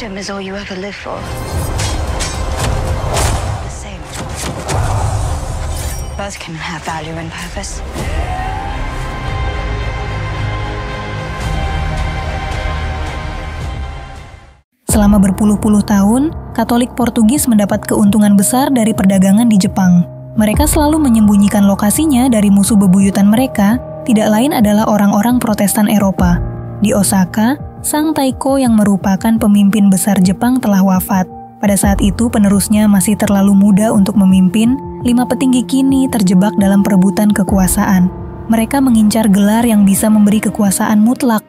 Freedom is all you ever live for. The same. Both can have value and purpose. Selama berpuluh-puluh tahun, Katolik Portugis mendapat keuntungan besar dari perdagangan di Jepang. Mereka selalu menyembunyikan lokasinya dari musuh bebuyutan mereka, tidak lain adalah orang-orang Protestan Eropa. Di Osaka, Sang Taiko yang merupakan pemimpin besar Jepang telah wafat. Pada saat itu penerusnya masih terlalu muda untuk memimpin, 5 petinggi kini terjebak dalam perebutan kekuasaan. Mereka mengincar gelar yang bisa memberi kekuasaan mutlak.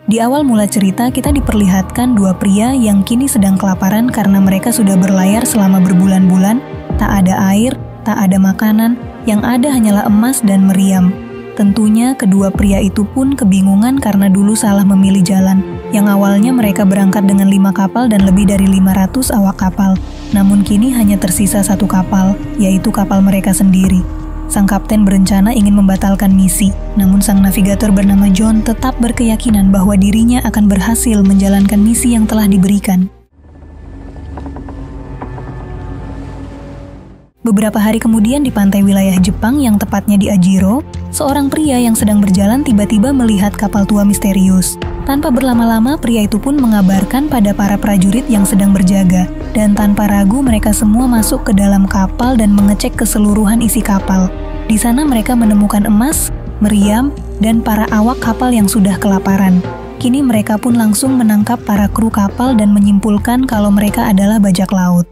Di awal mula cerita, kita diperlihatkan 2 pria yang kini sedang kelaparan karena mereka sudah berlayar selama berbulan-bulan, tak ada air, tak ada makanan, yang ada hanyalah emas dan meriam. Tentunya kedua pria itu pun kebingungan karena dulu salah memilih jalan. Yang awalnya mereka berangkat dengan 5 kapal dan lebih dari 500 awak kapal. Namun kini hanya tersisa 1 kapal, yaitu kapal mereka sendiri. Sang kapten berencana ingin membatalkan misi, namun sang navigator bernama John tetap berkeyakinan bahwa dirinya akan berhasil menjalankan misi yang telah diberikan. Beberapa hari kemudian di pantai wilayah Jepang yang tepatnya di Ajiro, seorang pria yang sedang berjalan tiba-tiba melihat kapal tua misterius. Tanpa berlama-lama, pria itu pun mengabarkan pada para prajurit yang sedang berjaga, dan tanpa ragu mereka semua masuk ke dalam kapal dan mengecek keseluruhan isi kapal. Di sana mereka menemukan emas, meriam, dan para awak kapal yang sudah kelaparan. Kini mereka pun langsung menangkap para kru kapal dan menyimpulkan kalau mereka adalah bajak laut.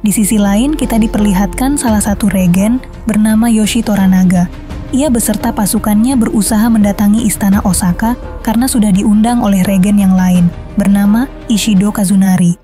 Di sisi lain, kita diperlihatkan salah satu regen bernama Yoshi Toranaga. Ia beserta pasukannya berusaha mendatangi istana Osaka karena sudah diundang oleh regen yang lain, bernama Ishido Kazunari.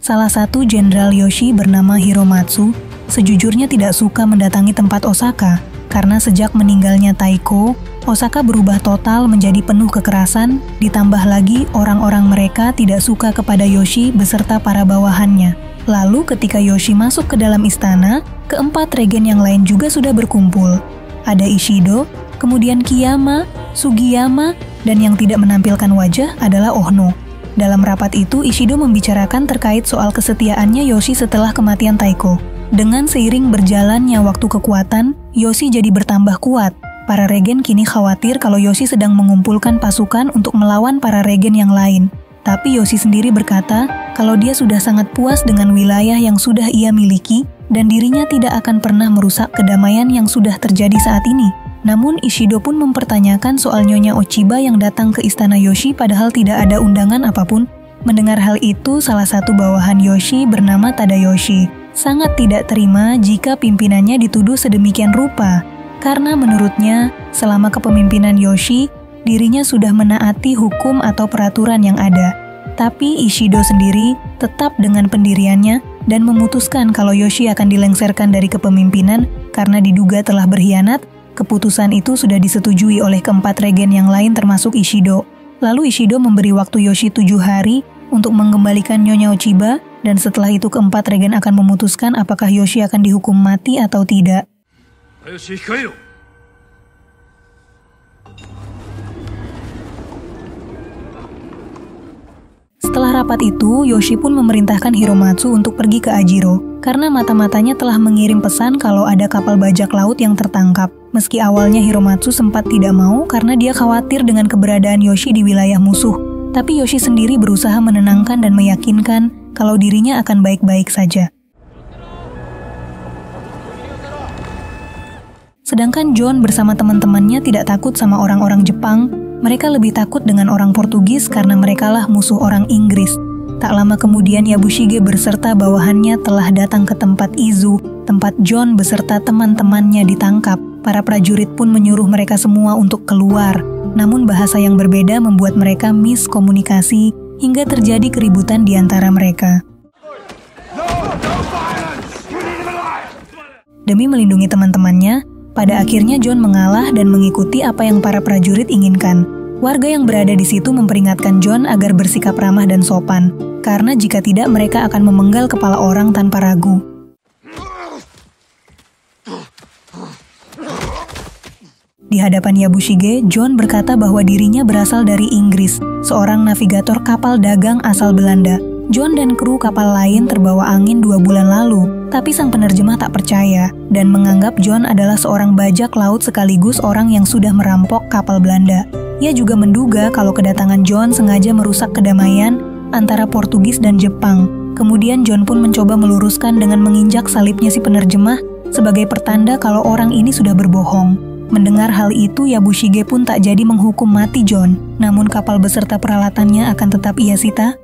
Salah satu jenderal Yoshi bernama Hiromatsu sejujurnya tidak suka mendatangi tempat Osaka, karena sejak meninggalnya Taiko, Osaka berubah total menjadi penuh kekerasan, ditambah lagi orang-orang mereka tidak suka kepada Yoshi beserta para bawahannya. Lalu ketika Yoshi masuk ke dalam istana, keempat regen yang lain juga sudah berkumpul. Ada Ishido, kemudian Kiyama, Sugiyama, dan yang tidak menampilkan wajah adalah Ohno. Dalam rapat itu, Ishido membicarakan terkait soal kesetiaannya Yoshi setelah kematian Taiko. Dengan seiring berjalannya waktu kekuatan, Yoshi jadi bertambah kuat. Para regen kini khawatir kalau Yoshi sedang mengumpulkan pasukan untuk melawan para regen yang lain. Tapi Yoshi sendiri berkata kalau dia sudah sangat puas dengan wilayah yang sudah ia miliki dan dirinya tidak akan pernah merusak kedamaian yang sudah terjadi saat ini. Namun Ishido pun mempertanyakan soal Nyonya Ochiba yang datang ke istana Yoshi padahal tidak ada undangan apapun. Mendengar hal itu, salah satu bawahan Yoshi bernama Tadayoshi sangat tidak terima jika pimpinannya dituduh sedemikian rupa. Karena menurutnya, selama kepemimpinan Yoshi, dirinya sudah menaati hukum atau peraturan yang ada. Tapi Ishido sendiri tetap dengan pendiriannya dan memutuskan kalau Yoshi akan dilengsarkan dari kepemimpinan karena diduga telah berkhianat. Keputusan itu sudah disetujui oleh keempat regen yang lain termasuk Ishido. Lalu Ishido memberi waktu Yoshi 7 hari untuk mengembalikan Nyonya Ochiba, dan setelah itu keempat regen akan memutuskan apakah Yoshi akan dihukum mati atau tidak. Setelah rapat itu, Yoshi pun memerintahkan Hiromatsu untuk pergi ke Ajiro, karena mata-matanya telah mengirim pesan kalau ada kapal bajak laut yang tertangkap. Meski awalnya Hiromatsu sempat tidak mau karena dia khawatir dengan keberadaan Yoshi di wilayah musuh, tapi Yoshi sendiri berusaha menenangkan dan meyakinkan kalau dirinya akan baik-baik saja. Sedangkan John bersama teman-temannya tidak takut sama orang-orang Jepang, mereka lebih takut dengan orang Portugis karena merekalah musuh orang Inggris. Tak lama kemudian Yabushige beserta bawahannya telah datang ke tempat Izu, tempat John beserta teman-temannya ditangkap. Para prajurit pun menyuruh mereka semua untuk keluar. Namun bahasa yang berbeda membuat mereka miskomunikasi hingga terjadi keributan di antara mereka. Demi melindungi teman-temannya, pada akhirnya John mengalah dan mengikuti apa yang para prajurit inginkan. Warga yang berada di situ memperingatkan John agar bersikap ramah dan sopan, karena jika tidak mereka akan memenggal kepala orang tanpa ragu. Di hadapan Yabushige, John berkata bahwa dirinya berasal dari Inggris, seorang navigator kapal dagang asal Belanda. John dan kru kapal lain terbawa angin 2 bulan lalu, tapi sang penerjemah tak percaya dan menganggap John adalah seorang bajak laut sekaligus orang yang sudah merampok kapal Belanda. Ia juga menduga kalau kedatangan John sengaja merusak kedamaian antara Portugis dan Jepang. Kemudian John pun mencoba meluruskan dengan menginjak salibnya si penerjemah sebagai pertanda kalau orang ini sudah berbohong. Mendengar hal itu, Yabushige pun tak jadi menghukum mati John, namun kapal beserta peralatannya akan tetap ia sita.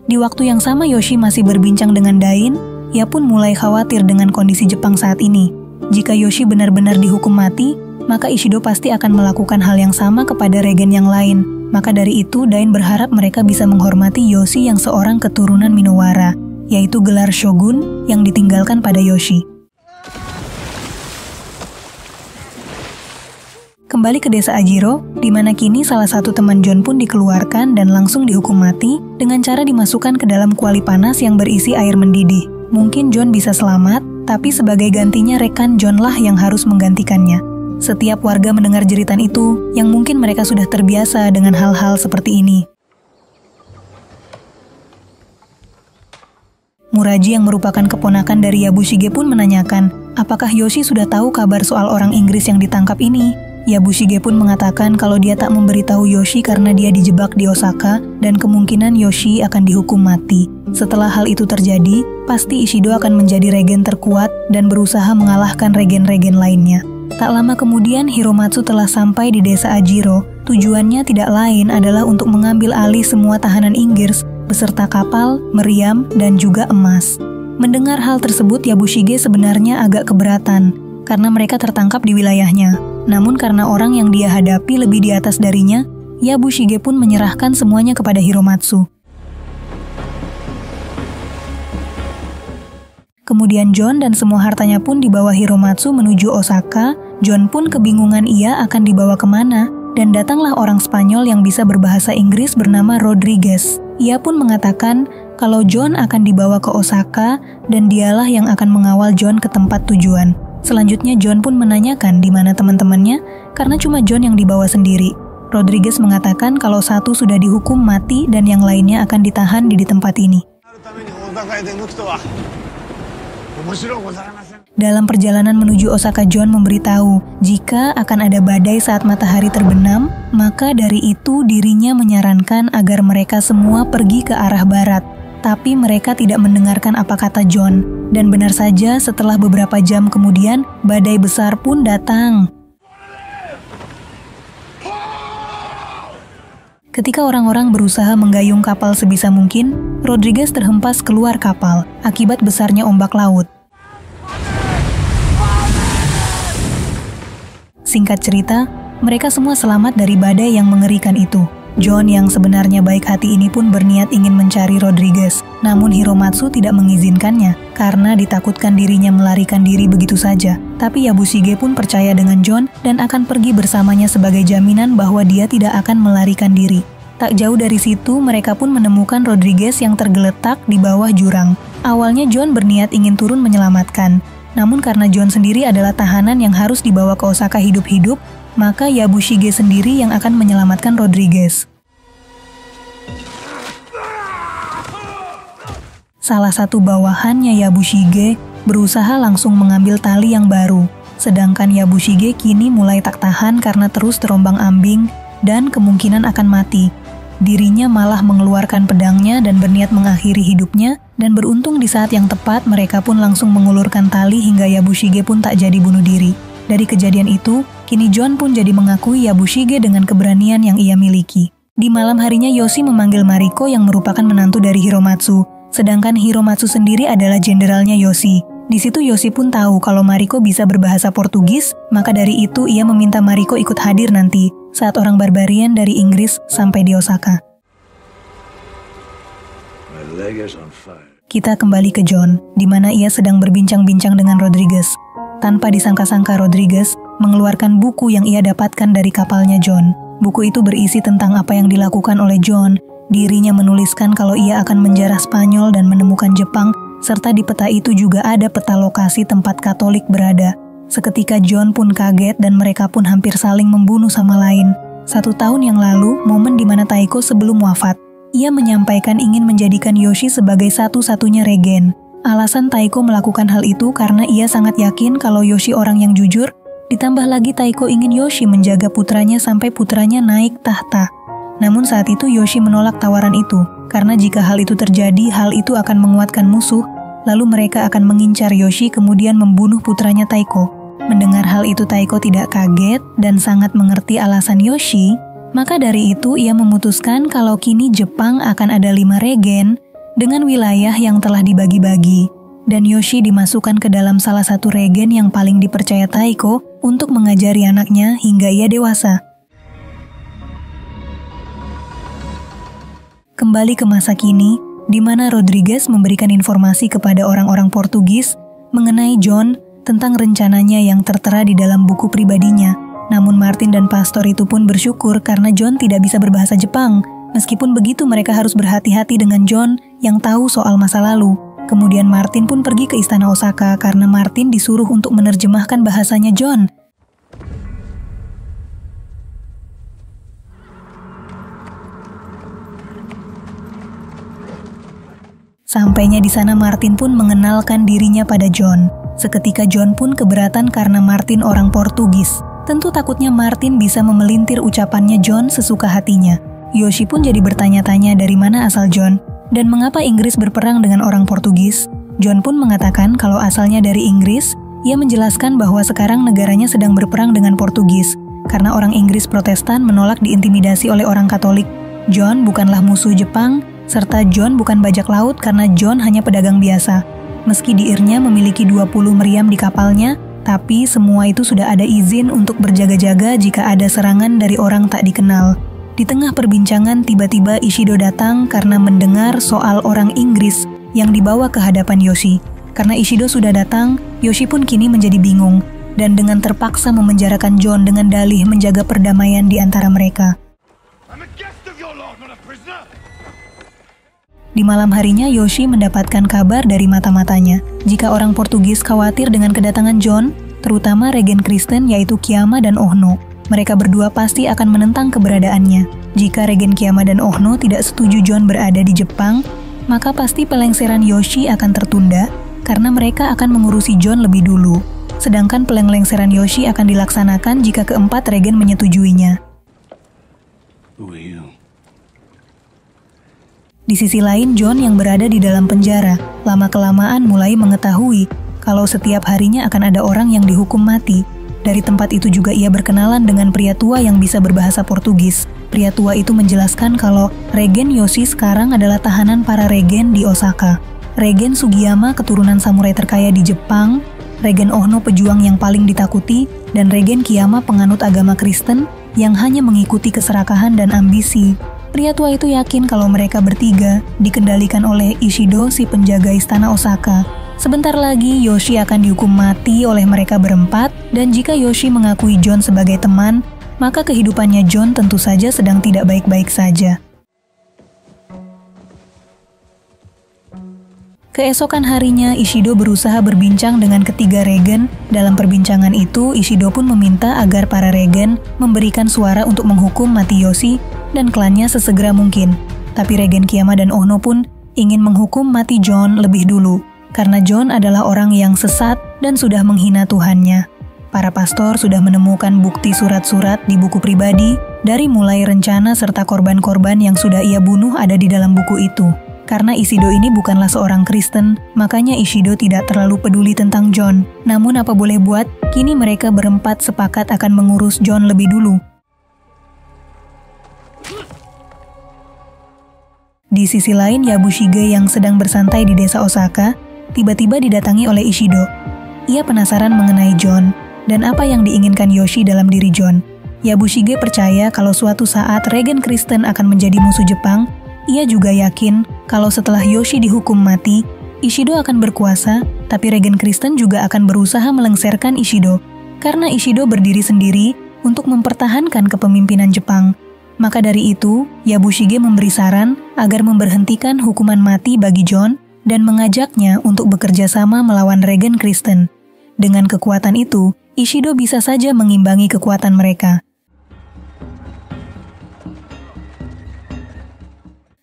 Di waktu yang sama Yoshi masih berbincang dengan Dain, ia pun mulai khawatir dengan kondisi Jepang saat ini. Jika Yoshi benar-benar dihukum mati, maka Ishido pasti akan melakukan hal yang sama kepada regen yang lain. Maka dari itu, Dain berharap mereka bisa menghormati Yoshi yang seorang keturunan Minowara, yaitu gelar Shogun yang ditinggalkan pada Yoshi. Kembali ke desa Ajiro, di mana kini salah satu teman John pun dikeluarkan dan langsung dihukum mati dengan cara dimasukkan ke dalam kuali panas yang berisi air mendidih. Mungkin John bisa selamat, tapi sebagai gantinya rekan John lah yang harus menggantikannya. Setiap warga mendengar jeritan itu, yang mungkin mereka sudah terbiasa dengan hal-hal seperti ini. Muraji yang merupakan keponakan dari Yabushige pun menanyakan, apakah Yoshi sudah tahu kabar soal orang Inggris yang ditangkap ini? Yabushige pun mengatakan kalau dia tak memberitahu Yoshi karena dia dijebak di Osaka dan kemungkinan Yoshi akan dihukum mati. Setelah hal itu terjadi, pasti Ishido akan menjadi regen terkuat dan berusaha mengalahkan regen-regen lainnya. Tak lama kemudian Hiromatsu telah sampai di desa Ajiro. Tujuannya tidak lain adalah untuk mengambil alih semua tahanan Inggris beserta kapal, meriam, dan juga emas. Mendengar hal tersebut, Yabushige sebenarnya agak keberatan karena mereka tertangkap di wilayahnya. Namun karena orang yang dia hadapi lebih di atas darinya, Yabushige pun menyerahkan semuanya kepada Hiromatsu. Kemudian John dan semua hartanya pun dibawa Hiromatsu menuju Osaka. John pun kebingungan ia akan dibawa kemana, dan datanglah orang Spanyol yang bisa berbahasa Inggris bernama Rodriguez. Ia pun mengatakan kalau John akan dibawa ke Osaka dan dialah yang akan mengawal John ke tempat tujuan. Selanjutnya John pun menanyakan di mana teman-temannya karena cuma John yang dibawa sendiri. Rodriguez mengatakan kalau satu sudah dihukum mati dan yang lainnya akan ditahan di tempat ini. Dalam perjalanan menuju Osaka, John memberitahu jika akan ada badai saat matahari terbenam, maka dari itu dirinya menyarankan agar mereka semua pergi ke arah barat. Tapi mereka tidak mendengarkan apa kata John. Dan benar saja setelah beberapa jam kemudian, badai besar pun datang. Ketika orang-orang berusaha menggayung kapal sebisa mungkin, Rodriguez terhempas keluar kapal akibat besarnya ombak laut. Singkat cerita, mereka semua selamat dari badai yang mengerikan itu. John yang sebenarnya baik hati ini pun berniat ingin mencari Rodriguez, namun Hiromatsu tidak mengizinkannya karena ditakutkan dirinya melarikan diri begitu saja. Tapi Yabushige pun percaya dengan John dan akan pergi bersamanya sebagai jaminan bahwa dia tidak akan melarikan diri. Tak jauh dari situ, mereka pun menemukan Rodriguez yang tergeletak di bawah jurang. Awalnya John berniat ingin turun menyelamatkan, namun karena John sendiri adalah tahanan yang harus dibawa ke Osaka hidup-hidup, maka Yabushige sendiri yang akan menyelamatkan Rodriguez. Salah satu bawahannya Yabushige berusaha langsung mengambil tali yang baru, sedangkan Yabushige kini mulai tak tahan karena terus terombang-ambing dan kemungkinan akan mati. Dirinya malah mengeluarkan pedangnya dan berniat mengakhiri hidupnya, dan beruntung di saat yang tepat mereka pun langsung mengulurkan tali hingga Yabushige pun tak jadi bunuh diri. Dari kejadian itu, kini John pun jadi mengakui Yabushige dengan keberanian yang ia miliki. Di malam harinya Yoshi memanggil Mariko yang merupakan menantu dari Hiromatsu, sedangkan Hiromatsu sendiri adalah jenderalnya Yoshi. Di situ Yoshi pun tahu kalau Mariko bisa berbahasa Portugis, maka dari itu ia meminta Mariko ikut hadir nanti saat orang barbarian dari Inggris sampai di Osaka. Kita kembali ke John, di mana ia sedang berbincang-bincang dengan Rodriguez. Tanpa disangka-sangka Rodriguez mengeluarkan buku yang ia dapatkan dari kapalnya John. Buku itu berisi tentang apa yang dilakukan oleh John. Dirinya menuliskan kalau ia akan menjarah Spanyol dan menemukan Jepang serta di peta itu juga ada peta lokasi tempat Katolik berada. Seketika John pun kaget dan mereka pun hampir saling membunuh sama lain. 1 tahun yang lalu, momen di mana Taiko sebelum wafat. Ia menyampaikan ingin menjadikan Yoshi sebagai satu-satunya regen. Alasan Taiko melakukan hal itu karena ia sangat yakin kalau Yoshi orang yang jujur, ditambah lagi Taiko ingin Yoshi menjaga putranya sampai putranya naik tahta. Namun saat itu Yoshi menolak tawaran itu, karena jika hal itu terjadi, hal itu akan menguatkan musuh, lalu mereka akan mengincar Yoshi kemudian membunuh putranya Taiko. Mendengar hal itu Taiko tidak kaget dan sangat mengerti alasan Yoshi. Maka dari itu ia memutuskan kalau kini Jepang akan ada 5 regen dengan wilayah yang telah dibagi-bagi. Dan Yoshi dimasukkan ke dalam salah satu regen yang paling dipercaya Taiko untuk mengajari anaknya hingga ia dewasa. Kembali ke masa kini, di mana Rodriguez memberikan informasi kepada orang-orang Portugis mengenai John tentang rencananya yang tertera di dalam buku pribadinya. Namun Martin dan pastor itu pun bersyukur karena John tidak bisa berbahasa Jepang. Meskipun begitu mereka harus berhati-hati dengan John yang tahu soal masa lalu. Kemudian Martin pun pergi ke istana Osaka karena Martin disuruh untuk menerjemahkan bahasanya John. Sampainya di sana Martin pun mengenalkan dirinya pada John. Seketika John pun keberatan karena Martin orang Portugis. Tentu takutnya Martin bisa memelintir ucapannya John sesuka hatinya. Yoshi pun jadi bertanya-tanya dari mana asal John, dan mengapa Inggris berperang dengan orang Portugis. John pun mengatakan kalau asalnya dari Inggris. Ia menjelaskan bahwa sekarang negaranya sedang berperang dengan Portugis, karena orang Inggris Protestan menolak diintimidasi oleh orang Katolik. John bukanlah musuh Jepang, serta John bukan bajak laut karena John hanya pedagang biasa. Meski diirnya memiliki 20 meriam di kapalnya, tapi semua itu sudah ada izin untuk berjaga-jaga jika ada serangan dari orang tak dikenal. Di tengah perbincangan tiba-tiba Ishido datang karena mendengar soal orang Inggris yang dibawa ke hadapan Yoshi. Karena Ishido sudah datang, Yoshi pun kini menjadi bingung dan dengan terpaksa memenjarakan John dengan dalih menjaga perdamaian di antara mereka. Di malam harinya Yoshi mendapatkan kabar dari mata-matanya jika orang Portugis khawatir dengan kedatangan John, terutama regen Kristen yaitu Kiyama dan Ohno. Mereka berdua pasti akan menentang keberadaannya. Jika regen Kiyama dan Ohno tidak setuju John berada di Jepang, maka pasti pelengseran Yoshi akan tertunda karena mereka akan mengurusi John lebih dulu. Sedangkan pelengseran Yoshi akan dilaksanakan jika keempat regen menyetujuinya. Di sisi lain, John yang berada di dalam penjara, lama-kelamaan mulai mengetahui kalau setiap harinya akan ada orang yang dihukum mati. Dari tempat itu juga ia berkenalan dengan pria tua yang bisa berbahasa Portugis. Pria tua itu menjelaskan kalau Regen Yoshi sekarang adalah tahanan para regen di Osaka. Regen Sugiyama keturunan samurai terkaya di Jepang, Regen Ohno pejuang yang paling ditakuti, dan Regen Kiyama penganut agama Kristen yang hanya mengikuti keserakahan dan ambisi. Pria tua itu yakin kalau mereka bertiga dikendalikan oleh Ishido si penjaga istana Osaka. Sebentar lagi Yoshi akan dihukum mati oleh mereka berempat, dan jika Yoshi mengakui John sebagai teman, maka kehidupannya John tentu saja sedang tidak baik-baik saja. Keesokan harinya, Ishido berusaha berbincang dengan ketiga regen. Dalam perbincangan itu, Ishido pun meminta agar para regen memberikan suara untuk menghukum mati Yoshi dan klannya sesegera mungkin. Tapi Regen Kiyama dan Ohno pun ingin menghukum mati John lebih dulu, karena John adalah orang yang sesat dan sudah menghina Tuhannya. Para pastor sudah menemukan bukti surat-surat di buku pribadi, dari mulai rencana serta korban-korban yang sudah ia bunuh ada di dalam buku itu. Karena Ishido ini bukanlah seorang Kristen, makanya Ishido tidak terlalu peduli tentang John. Namun apa boleh buat, kini mereka berempat sepakat akan mengurus John lebih dulu. Di sisi lain, Yabushige yang sedang bersantai di desa Osaka, tiba-tiba didatangi oleh Ishido. Ia penasaran mengenai John, dan apa yang diinginkan Yoshi dalam diri John. Yabushige percaya kalau suatu saat Regen Kristen akan menjadi musuh Jepang. Ia juga yakin kalau setelah Yoshi dihukum mati, Ishido akan berkuasa, tapi Regen Kristen juga akan berusaha melengserkan Ishido. Karena Ishido berdiri sendiri untuk mempertahankan kepemimpinan Jepang. Maka dari itu, Yabushige memberi saran agar memberhentikan hukuman mati bagi John dan mengajaknya untuk bekerja sama melawan Regan Kristen. Dengan kekuatan itu, Ishido bisa saja mengimbangi kekuatan mereka.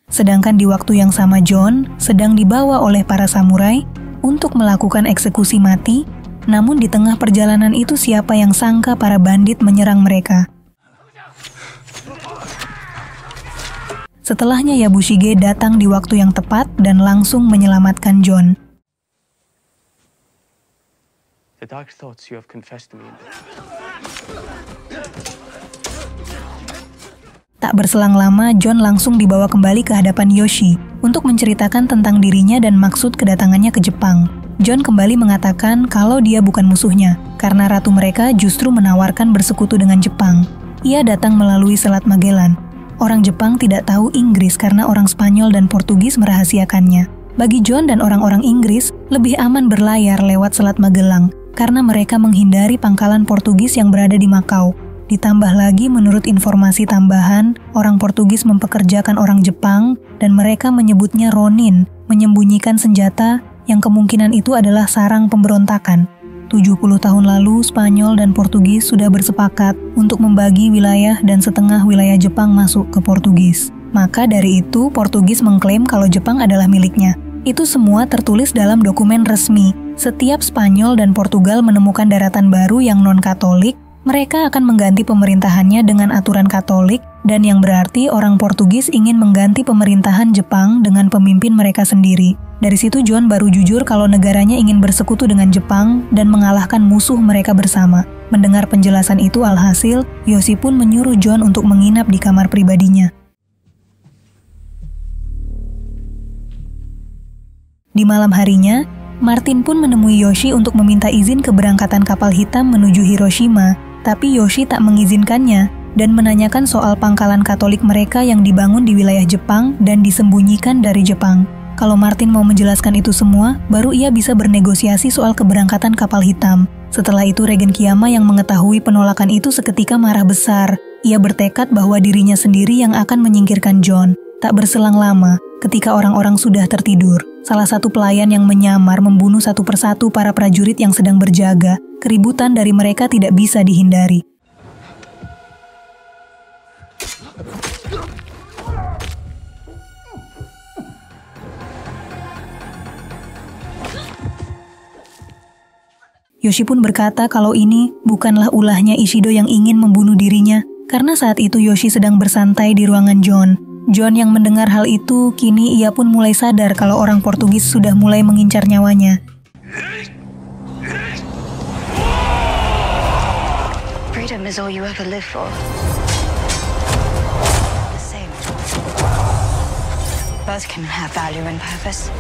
Sedangkan di waktu yang sama John sedang dibawa oleh para samurai untuk melakukan eksekusi mati, namun di tengah perjalanan itu siapa yang sangka para bandit menyerang mereka. Setelahnya Yabushige datang di waktu yang tepat dan langsung menyelamatkan John. The dark thoughts you have confessed to me. Tak berselang lama, John langsung dibawa kembali ke hadapan Yoshi untuk menceritakan tentang dirinya dan maksud kedatangannya ke Jepang. John kembali mengatakan kalau dia bukan musuhnya, karena ratu mereka justru menawarkan bersekutu dengan Jepang. Ia datang melalui Selat Magellan. Orang Jepang tidak tahu Inggris karena orang Spanyol dan Portugis merahasiakannya. Bagi John dan orang-orang Inggris, lebih aman berlayar lewat Selat Magellan karena mereka menghindari pangkalan Portugis yang berada di Makau. Ditambah lagi menurut informasi tambahan, orang Portugis mempekerjakan orang Jepang dan mereka menyebutnya Ronin, menyembunyikan senjata yang kemungkinan itu adalah sarang pemberontakan. 70 tahun lalu, Spanyol dan Portugis sudah bersepakat untuk membagi wilayah dan setengah wilayah Jepang masuk ke Portugis. Maka dari itu, Portugis mengklaim kalau Jepang adalah miliknya. Itu semua tertulis dalam dokumen resmi. Setiap Spanyol dan Portugal menemukan daratan baru yang non-Katolik, mereka akan mengganti pemerintahannya dengan aturan Katolik, dan yang berarti orang Portugis ingin mengganti pemerintahan Jepang dengan pemimpin mereka sendiri. Dari situ John baru jujur kalau negaranya ingin bersekutu dengan Jepang dan mengalahkan musuh mereka bersama. Mendengar penjelasan itu alhasil, Yoshi pun menyuruh John untuk menginap di kamar pribadinya. Di malam harinya, Martin pun menemui Yoshi untuk meminta izin keberangkatan kapal hitam menuju Hiroshima, tapi Yoshi tak mengizinkannya dan menanyakan soal pangkalan Katolik mereka yang dibangun di wilayah Jepang dan disembunyikan dari Jepang. Kalau Martin mau menjelaskan itu semua, baru ia bisa bernegosiasi soal keberangkatan kapal hitam. Setelah itu Regen Kiyama yang mengetahui penolakan itu seketika marah besar. Ia bertekad bahwa dirinya sendiri yang akan menyingkirkan John. Tak berselang lama, ketika orang-orang sudah tertidur, salah satu pelayan yang menyamar membunuh satu persatu para prajurit yang sedang berjaga. Keributan dari mereka tidak bisa dihindari. Yoshi pun berkata kalau ini bukanlah ulahnya Ishido yang ingin membunuh dirinya, karena saat itu Yoshi sedang bersantai di ruangan John. John yang mendengar hal itu, kini ia pun mulai sadar kalau orang Portugis sudah mulai mengincar nyawanya. Freedom is all you ever live for. The same. Both can have value and purpose.